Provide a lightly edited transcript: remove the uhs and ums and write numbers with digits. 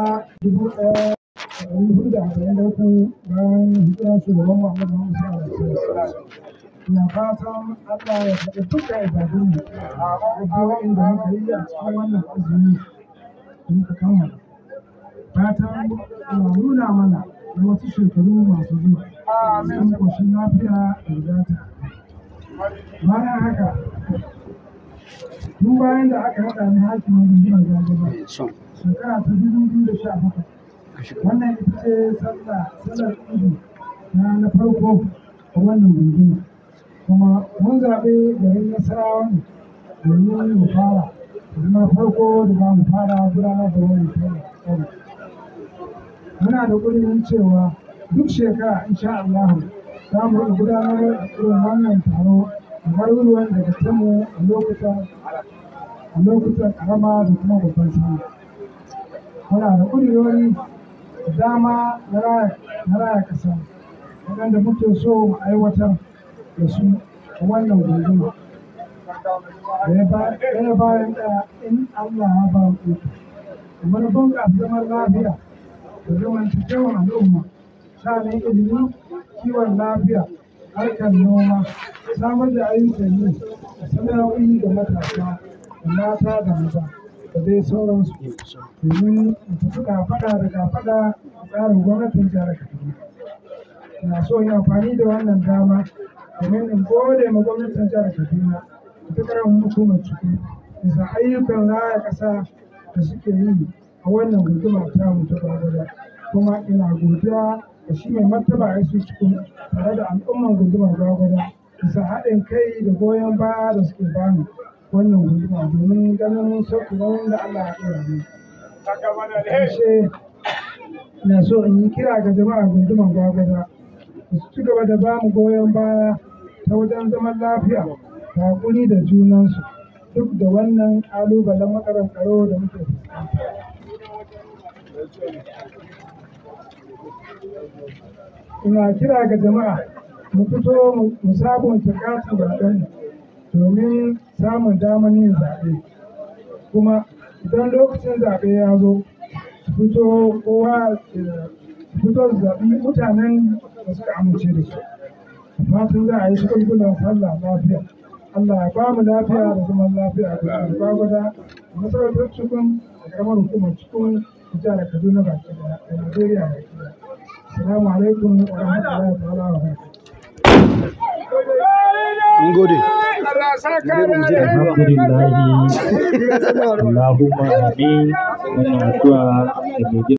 1443 bayan hijirar shugaban Muhammadu Muhammadu. Ina fatan Allah ya faɗi dukkan ibadunmu addu'o'in da muka yi a cikin wannan azumi da muka kammala. Fatan Allah nuna mana da wasu shekaru masu zuwa cikin ƙoshin lafiya da wadata. Bayan haka, tun bayan da aka haɗa ni hakimin gundunar Gwagwalwa shekara ta 2017, wannan ita ce sallar idi na farko a wannan gunduma. Kuma mun zaɓi garin Nasarawa ne domin mu fara na farko da za mu fara gudanar da wannan sallar. Muna da ƙudurin cewa duk shekara insha Allah za mu riƙa gudanar da irin wannan taro a garuruwan da ga kanmu a lokutan ƙarama da kuma babban sallah. Muna da ƙudurori da dama na raya ƙasa waɗanda muke so mu aiwatar da su a wannan gunduma. Ɗaya bayan ɗaya in Allah ya ba mu iko. Kamar bunƙasa zaman lafiya da zamantakewar al'umma, sha'anin ilimi, kiwon lafiya, harkar noma, samar da ayyukan yi da sana'o'i ga matasa da mata da maza da dai sauransu, domin mu tafi kafaɗa da kafaɗa a tsarin gwamnatin jihar Kaduna. Ina so in amfani da wannan dama domin in gode ma gwamnatin jihar Kaduna da ta ƙaramin hukumar Chukwu bisa ayyukan raya ƙasa da suke yi a wannan gunduma tamu ta Gwagwalwa. Kuma ina godiya da shi mai martaba a Chukwu tare da al'umman gundumar Gwagwalwa bisa haɗin kai da goyon baya da suke bani wannan gunduma domin ganin sauƙi nauyin da Allah ya ɗora ni. Ƙarshe ina so in yi kira ga jama'ar gundumar Gwagwalwa da su ci gaba da ba mu goyon baya ta wajen zaman lafiya da haƙuri da junansu duk da wannan ƙalubalen matsalar tsaro da muke fuskanta. Ina kira ga jama'a mu fito mu sabunta katin zaɓen domin samun damar yin zaɓe. Kuma idan lokacin zaɓe ya zo, su fito su zaɓi mutanen da suka amince da su. Fatan za a yi shagulgulan sallah lafiya. Allah ya ba mu lafiya da zaman lafiya da Gwagwalwa, masarautar Chukwu da ƙaramar hukumar Chukwu da jihar Kaduna baki ɗaya da Najeriya baki ɗaya. Assalamu alaikum wa rahmatullahi ta'ala wa barakatuh. Mun gode. Alhamdulillahi Allahumma amin. Muna addu'a da